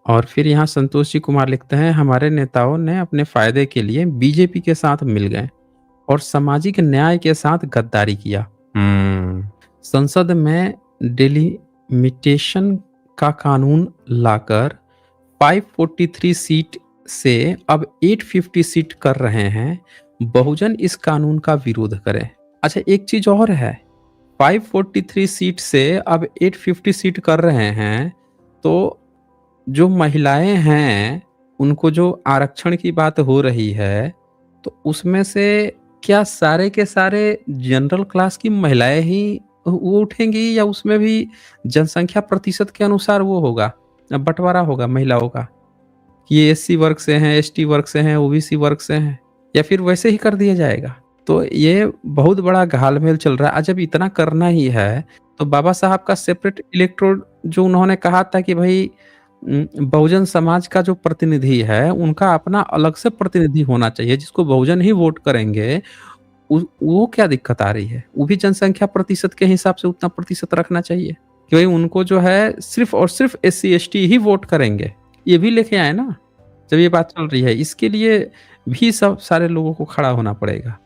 और फिर यहाँ संतोष जी कुमार लिखते हैं, हमारे नेताओं ने अपने फायदे के लिए बीजेपी के साथ मिल गए और सामाजिक न्याय के साथ गद्दारी किया। संसद में डिलिमिटेशन का कानून लाकर 543 सीट से अब 850 सीट कर रहे हैं। बहुजन इस कानून का विरोध करे। अच्छा, एक चीज और है, 543 सीट से अब 850 सीट कर रहे हैं, तो जो महिलाएं हैं उनको जो आरक्षण की बात हो रही है, तो उसमें से क्या सारे के सारे जनरल क्लास की महिलाएं ही वो उठेंगी, या उसमें भी जनसंख्या प्रतिशत के अनुसार वो होगा, बंटवारा होगा महिलाओं का, कि ये एससी वर्ग से हैं, एसटी वर्ग से हैं, ओबीसी वर्ग से हैं, या फिर वैसे ही कर दिया जाएगा? तो ये बहुत बड़ा घालमेल चल रहा है। जब इतना करना ही है, तो बाबा साहब का सेपरेट इलेक्ट्रोड जो उन्होंने कहा था कि भाई बहुजन समाज का जो प्रतिनिधि है उनका अपना अलग से प्रतिनिधि होना चाहिए जिसको बहुजन ही वोट करेंगे, वो क्या दिक्कत आ रही है? वो भी जनसंख्या प्रतिशत के हिसाब से उतना प्रतिशत रखना चाहिए कि भाई उनको जो है सिर्फ और सिर्फ एससी एसटी ही वोट करेंगे। ये भी लेके आए ना, जब ये बात चल रही है, इसके लिए भी सब सारे लोगों को खड़ा होना पड़ेगा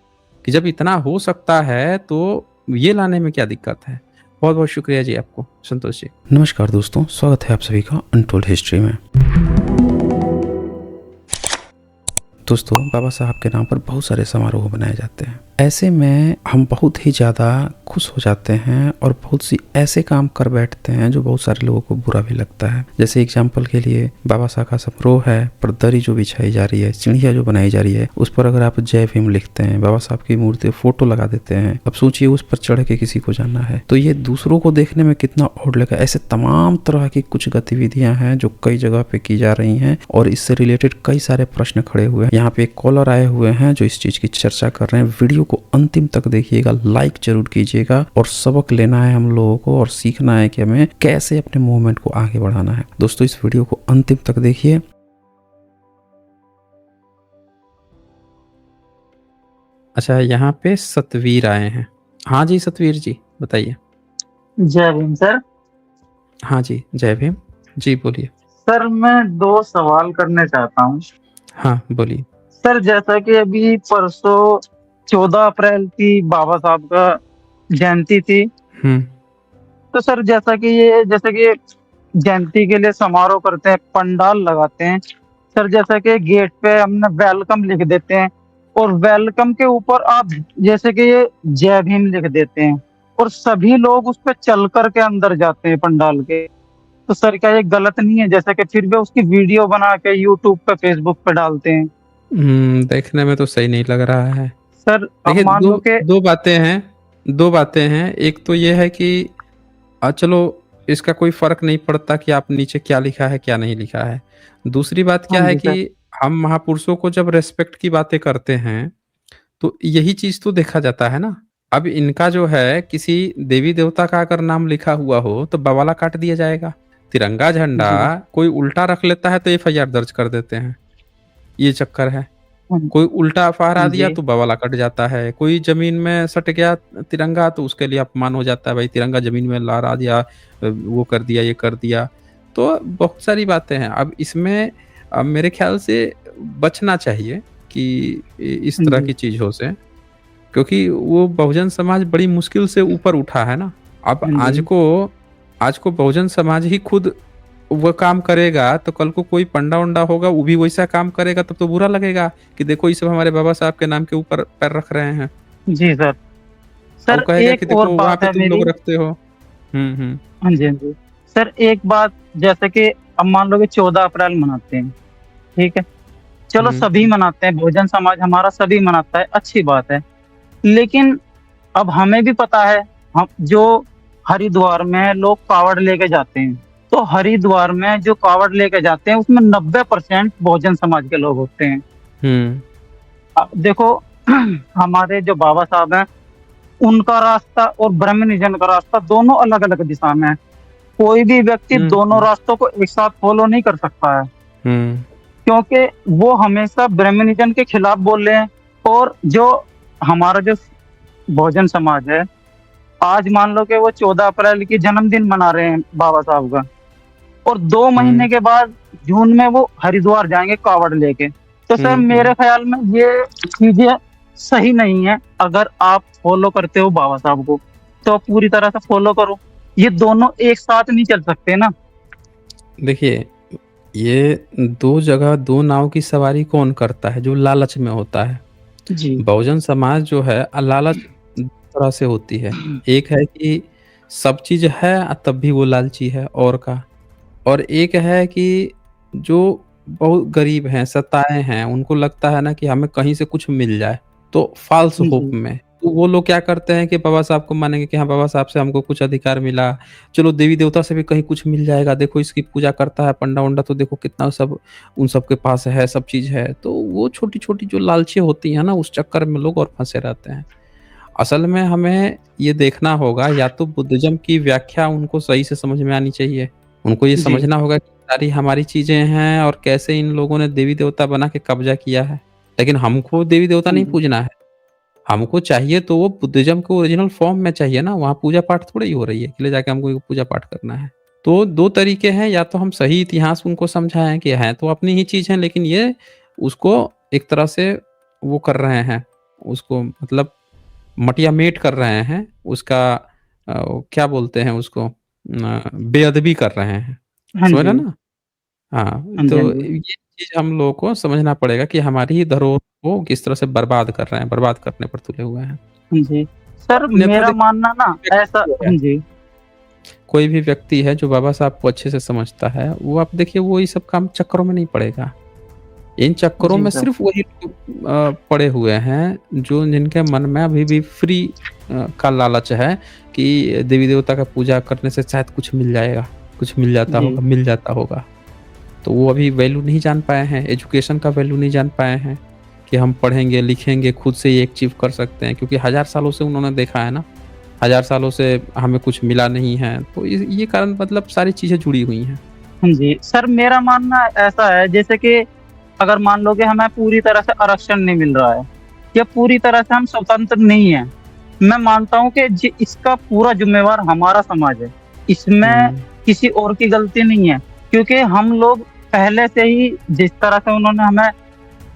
कि जब इतना हो सकता है तो ये लाने में क्या दिक्कत है। बहुत बहुत शुक्रिया जी आपको संतोष जी। नमस्कार दोस्तों, स्वागत है आप सभी का अनटोल्ड हिस्ट्री में। दोस्तों, बाबा साहब के नाम पर बहुत सारे समारोह बनाए जाते हैं। ऐसे में हम बहुत ही ज़्यादा खुश हो जाते हैं और बहुत सी ऐसे काम कर बैठते हैं जो बहुत सारे लोगों को बुरा भी लगता है। जैसे एग्जाम्पल के लिए बाबा साहब का समारोह है, पर दरी जो बिछाई जा रही है, चिड़िया जो बनाई जा रही है, उस पर अगर आप जय भीम लिखते हैं, बाबा साहब की मूर्ति फोटो लगा देते हैं, अब सोचिए उस पर चढ़ के किसी को जाना है तो ये दूसरों को देखने में कितना ऑड लगा। ऐसे तमाम तरह की कुछ गतिविधियां हैं जो कई जगह पे की जा रही हैं और इससे रिलेटेड कई सारे प्रश्न खड़े हुए हैं। यहाँ पे एक कॉलर आए हुए हैं जो इस चीज की चर्चा कर रहे हैं। वीडियो को अंतिम तक देखिएगा, लाइक जरूर कीजिएगा और सबक लेना है हम लोगों को और सीखना है कि हमें कैसे अपने मूवमेंट को आगे बढ़ाना है। दोस्तों, इस वीडियो को अंतिम तक देखिए। अच्छा, यहाँ पे सतवीर आए हैं। हाँ जी सतवीर जी, बताइए। जय भीम सर। हाँ जी, जय भीम जी, बोलिए। सर मैं 2 सवाल करने चाहता हूँ। हाँ बोलिए। सर जैसा कि अभी परसों 14 अप्रैल की बाबा साहब का जयंती थी, तो सर जैसे कि जयंती के लिए समारोह करते हैं, पंडाल लगाते हैं सर, जैसा कि गेट पे हमने वेलकम लिख देते हैं और वेलकम के ऊपर आप जैसे कि ये जय भीम लिख देते हैं और सभी लोग उस पे चल कर के अंदर जाते हैं पंडाल के। तो सर क्या ये गलत नहीं है? जैसा कि फिर भी उसकी वीडियो बना के यूट्यूब पे, फेसबुक पे डालते हैं। देखने में तो सही नहीं लग रहा है सर अब देखिए। मान दो लो कि दो बातें हैं। एक तो ये है कि चलो इसका कोई फर्क नहीं पड़ता कि आप नीचे क्या लिखा है क्या नहीं लिखा है। दूसरी बात हाँ क्या है जी कि सर। हम महापुरुषों को जब रेस्पेक्ट की बातें करते हैं तो यही चीज तो देखा जाता है ना। अब इनका जो है किसी देवी देवता का अगर नाम लिखा हुआ हो तो बवाला काट दिया जाएगा। तिरंगा झंडा जी कोई उल्टा रख लेता है तो एफआईआर दर्ज कर देते हैं। ये चक्कर है। हाँ कोई उल्टा फहरा हाँ दिया जी तो बवाला कट जाता है। कोई जमीन में सट गया तिरंगा तो उसके लिए अपमान हो जाता है, भाई तिरंगा जमीन में लहरा दिया, वो कर दिया, ये कर दिया। तो बहुत सारी बातें हैं। अब इसमें मेरे ख्याल से बचना चाहिए कि इस हाँ तरह जी की चीजों से, क्योंकि वो बहुजन समाज बड़ी मुश्किल से ऊपर उठा है ना। अब हाँ जी आज को बहुजन समाज ही खुद वो काम करेगा तो कल को कोई पंडा उंडा होगा वो भी वैसा काम करेगा, तब तो बुरा लगेगा कि देखो ये सब हमारे बाबा साहब के नाम के ऊपर पैर रख रहे हैं। जी सर। और वो सर कहेगा कि एक और देखो वहां बात पे है तुम मेरी। लोग रखते हो। हम्म। हाँ जी हाँ जी सर, एक बात, जैसे कि अब मान लो कि 14 अप्रैल मनाते हैं, ठीक है, चलो हम्म। सभी मनाते हैं, बहुजन समाज हमारा सभी मनाता है, अच्छी बात है। लेकिन अब हमें भी पता है, हम जो हरिद्वार में लोग कावड़ लेके जाते हैं, तो हरिद्वार में जो कावड़ लेके जाते हैं उसमें 90% बहुजन समाज के लोग होते हैं। हम्म। अब देखो हमारे जो बाबा साहब हैं उनका रास्ता और ब्रह्मनिजन का रास्ता दोनों अलग अलग दिशा में है। कोई भी व्यक्ति दोनों रास्तों को एक साथ फॉलो नहीं कर सकता है, हम्म। क्योंकि वो हमेशा ब्रह्मनिजन के खिलाफ बोल रहे हैं। और जो हमारा जो बहुजन समाज है, आज मान लो कि वो 14 अप्रैल की जन्मदिन मना रहे हैं बाबा साहब का, और 2 महीने के बाद जून में वो हरिद्वार जाएंगे कावड़ लेके। तो सर मेरे ख्याल में ये चीजें सही नहीं है। अगर आप फॉलो करते हो बाबा साहब को तो आप पूरी तरह से फॉलो करो। ये दोनों एक साथ नहीं चल सकते ना। देखिए, ये 2 जगह 2 नाव की सवारी कौन करता है? जो लालच में होता है। जी। बहुजन समाज जो है लालच 2 तरह से होती है। एक है कि सब चीज़ है तब भी वो लालची है और का। और एक है कि जो बहुत गरीब हैं, सताए हैं, उनको लगता है ना कि हमें कहीं से कुछ मिल जाए, तो फ़ाल्स होप जी। में। तो वो लोग क्या करते हैं कि बाबा साहब को मानेंगे कि हाँ, बाबा साहब से हमको कुछ अधिकार मिला, चलो देवी-देवता से भी कहीं कुछ मिल जाएगा, देखो इसकी पूजा करता है पंडा-वंडा तो देखो कितना सब उन सब के पास है, सब चीज़ है। तो वो छोटी-छोटी जो लालची होती हैं ना, उस चक्कर में लोग और फँसे रहते हैं। असल में हमें ये देखना होगा या तो बुद्धिज़्म की व्याख्या उनको सही से समझ में आनी चाहिए। उनको ये जी। समझना होगा कि सारी हमारी चीज़ें हैं और कैसे इन लोगों ने देवी-देवता बना के कब्ज़ा किया है। लेकिन हमको देवी-देवता नहीं जी। पूजना है। हमको चाहिए तो वो बुद्धिज़्म के ओरिजिनल फ़ॉर्म में चाहिए ना, वहाँ पूजा-पाठ थोड़ी ही हो रही है कि ले जाके हमको पूजा-पाठ करना है। तो 2 तरीके हैं, या तो हम सही इतिहास उनको समझाएँ कि हैं तो अपनी ही चीज़ है, लेकिन ये उसको एक तरह से वो कर रहे हैं, उसको मतलब मटिया-मेट कर रहे हैं, उसका क्या बोलते हैं उसको बेअदबी कर रहे हैं। हाँ समझ रहे जी। हैं ना? हाँ, हाँ जी। हाँ तो जी। ये चीज़ हम लोगों को समझना पड़ेगा कि हमारी ही धरोहर को किस तरह से बर्बाद कर रहे हैं, बर्बाद करने पर तुले हुए हैं। हाँ जी। सर अन्यथा मेरा देखिए, मानना ना ऐसा। हाँ जी। कोई भी व्यक्ति है जो बाबा साहब को अच्छे से समझता है, वो आप देखिए वो ये सब काम चक्करों में नहीं पड़ेगा। इन चक्करों जी में सर। सिर्फ़ वही लोग पड़े हुए हैं जो जिनके मन में अभी भी फ्री का लालच है कि देवी-देवता का पूजा करने से शायद कुछ मिल जाएगा, कुछ जी। मिल जाता होगा। तो वो अभी वैल्यू नहीं जान पाए हैं, एजुकेशन का वैल्यू नहीं जान पाए हैं कि हम पढ़ेंगे, लिखेंगे, खुद से ये अचीव कर सकते हैं, क्योंकि हज़ार सालों से उन्होंने देखा है ना, हज़ार सालों से हमें कुछ मिला नहीं है। तो ये कारण मतलब सारी चीज़ें जुड़ी हुई हैं। हाँ जी। सर मेरा मानना ऐसा है जैसे कि अगर मान लो कि हमें पूरी तरह से आरक्षण नहीं मिल रहा है या पूरी तरह से हम स्वतंत्र नहीं है, मैं मानता हूँ कि इसका पूरा जिम्मेवार हमारा समाज है। इसमें हुँ, किसी और की गलती नहीं है, क्योंकि हम लोग पहले से ही जिस तरह से उन्होंने हमें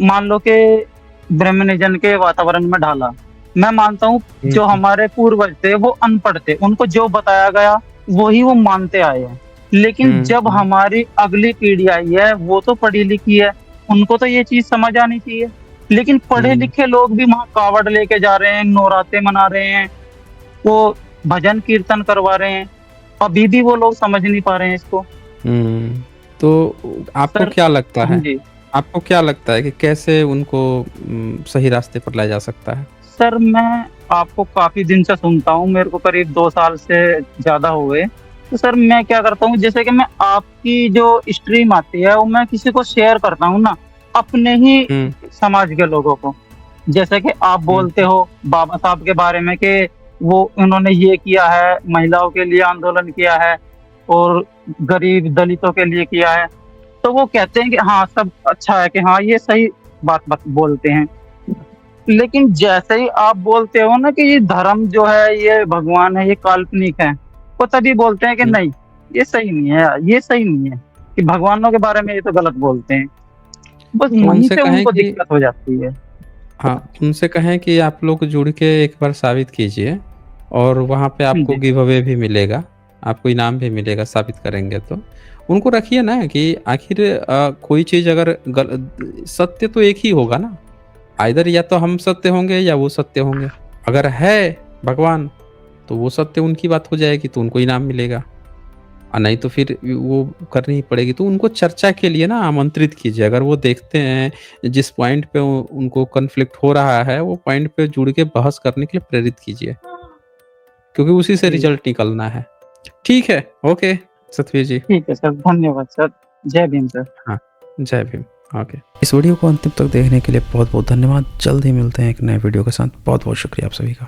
मान लो कि ब्राह्मणिज़्म के वातावरण में डाला। मैं मानता हूँ हुँ, जो हमारे पूर्वज थे वो अनपढ़ थे, उनको जो बताया गया वही वो मानते आए हैं। लेकिन हुँ, जब हुँ, हमारी अगली पीढ़ी आई है वो तो पढ़ी लिखी है, उनको तो ये चीज़ समझ आनी चाहिए। लेकिन पढ़े हुँ, लिखे लोग भी वहाँ कावड़ लेके जा रहे हैं, नौराते मना रहे हैं, वो भजन कीर्तन करवा रहे हैं, अभी भी वो लोग समझ नहीं पा रहे हैं इसको। हुँ। तो आपको सर क्या लगता हाँ है? जी। आपको क्या लगता है कि कैसे उनको सही रास्ते पर लाया जा सकता है? सर मैं आपको काफ़ी दिन से सुनता हूँ, मेरे को करीब 2 साल से ज़्यादा हो गए। तो सर मैं क्या करता हूँ जैसे कि मैं आपकी जो स्ट्रीम आती है वो मैं किसी को शेयर करता हूँ ना, अपने ही हुँ, समाज के लोगों को। जैसे कि आप हुँ, बोलते हो बाबा साहब के बारे में कि वो उन्होंने ये किया है, महिलाओं के लिए आंदोलन किया है और गरीब दलितों के लिए किया है। तो वो कहते हैं कि हाँ, सब अच्छा है कि हाँ, ये सही बात बोलते हैं। लेकिन जैसे ही आप बोलते हो ना कि ये धर्म जो है, ये भगवान है, ये काल्पनिक है, वो तभी बोलते हैं कि हुँ। नहीं, ये सही नहीं है यार, ये सही नहीं है, कि भगवानों के बारे में ये तो गलत बोलते हैं। बस तो वहीं उनसे से कहें उनको कि दिक्कत हो जाती है। हाँ, उनसे कहें कि आप लोग जुड़ के एक बार साबित कीजिए और वहाँ पे हाँ आपको जी। गिव अवे भी मिलेगा, आपको इनाम भी मिलेगा साबित करेंगे तो। उनको रखिए ना कि आखिर कोई चीज़ अगर सत्य तो एक ही होगा ना, आइदर या तो हम सत्य होंगे या वो सत्य होंगे। अगर है भगवान, तो वो सत्य उनकी बात हो जाएगी तो उनको इनाम मिलेगा। नहीं तो फिर वो करनी ही पड़ेगी। तो उनको चर्चा के लिए ना आमंत्रित कीजिए। अगर वो देखते हैं जिस पॉइंट पे उनको कॉन्फ्लिक्ट हो रहा है, वो पॉइंट पे जुड़ के बहस करने के लिए प्रेरित कीजिए, क्योंकि उसी से जी, रिज़ल्ट निकलना है। ठीक है, ओके सतवीर जी। ठीक है सर, धन्यवाद सर। जय भीम सर। हाँ, जय भीम। ओके। इस वीडियो को अंतिम तक देखने के लिए बहुत बहुत धन्यवाद। जल्द ही मिलते हैं एक नए वीडियो के साथ। बहुत बहुत शुक्रिया आप सभी का।